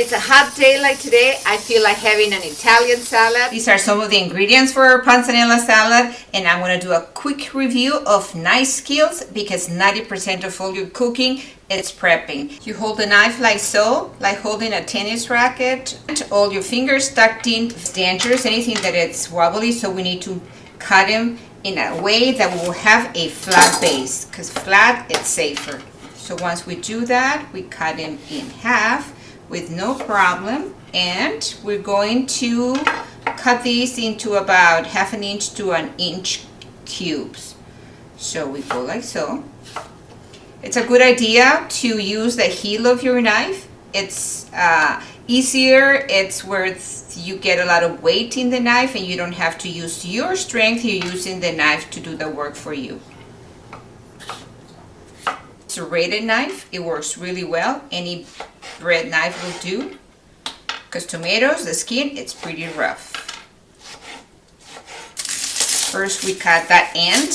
it's a hot day like today, I feel like having an Italian salad. These are some of the ingredients for our Panzanella salad, and I'm going to do a quick review of knife skills because 90% of all your cooking is prepping. You hold the knife like so, like holding a tennis racket. All your fingers tucked in. It's dangerous, anything that it's wobbly, so we need to cut them in a way that will have a flat base, because flat it's safer. So once we do that, we cut them in half with no problem, and we're going to cut these into about 1/2 inch to 1 inch cubes. So we go like so. It's a good idea to use the heel of your knife. It's easier, it's where you get a lot of weight in the knife and you don't have to use your strength, you're using the knife to do the work for you. It's a serrated knife, it works really well. Any bread knife will do, because tomatoes, the skin, it's pretty rough. First we cut that end,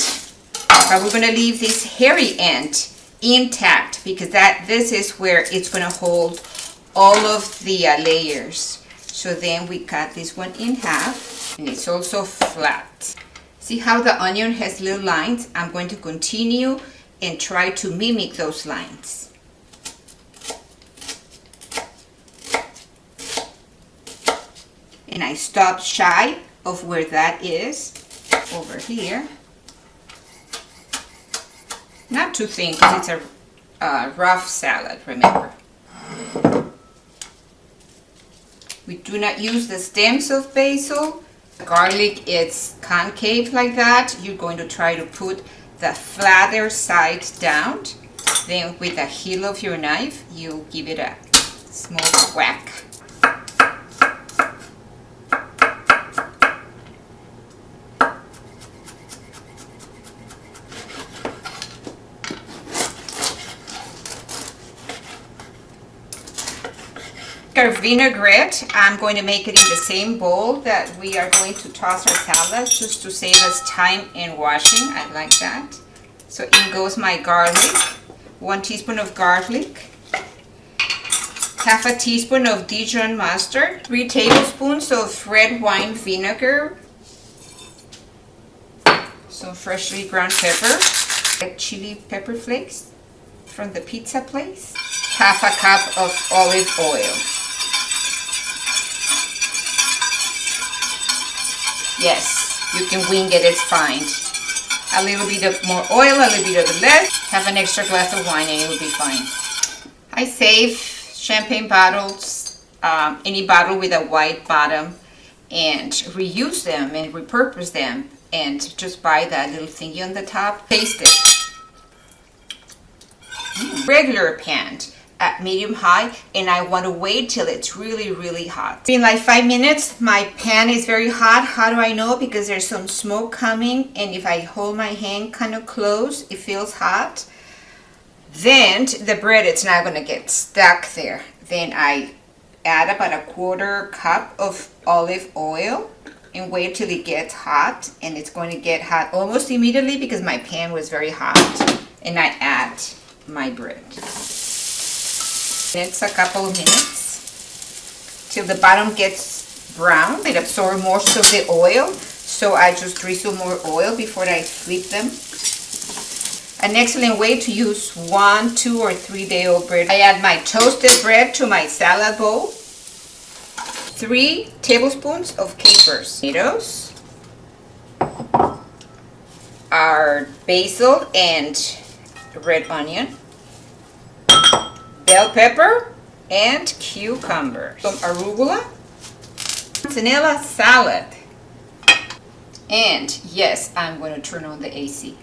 but we're going to leave this hairy end intact because this is where it's going to hold all of the layers. So then we cut this one in half, and it's also flat. See how the onion has little lines? I'm going to continue and try to mimic those lines. And I stopped shy of where that is, over here. Not too thin because it's a rough salad, remember. We do not use the stems of basil. Garlic is concave like that. You're going to try to put the flatter side down. Then with the heel of your knife, you give it a small whack. Our vinaigrette, I'm going to make it in the same bowl that we are going to toss our salad, just to save us time in washing. I like that. So in goes my garlic, 1 teaspoon of garlic, 1/2 teaspoon of Dijon mustard, 3 tablespoons of red wine vinegar, some freshly ground pepper, red chili pepper flakes from the pizza place, 1/2 cup of olive oil. Yes, you can wing it, it's fine. A little bit of more oil, a little bit of less. Have an extra glass of wine and it will be fine. I save champagne bottles, any bottle with a white bottom, and reuse them and repurpose them, and just buy that little thingy on the top. Taste it. Regular pan at medium high, and I want to wait till it's really hot. In like 5 minutes, my pan is very hot. How do I know? Because there's some smoke coming, and if I hold my hand kind of close, it feels hot. Then the bread, it's not going to get stuck there. Then I add about 1/4 cup of olive oil and wait till it gets hot, and it's going to get hot almost immediately because my pan was very hot. And I add my bread. It's a couple of minutes till the bottom gets brown. It absorbs most of the oil, so I just drizzle more oil before I flip them. An excellent way to use 1, 2, or 3-day-old bread. I add my toasted bread to my salad bowl. 3 tablespoons of capers, tomatoes, our basil and red onion, bell pepper, and cucumber. Some arugula, Panzanella salad. And yes, I'm going to turn on the AC.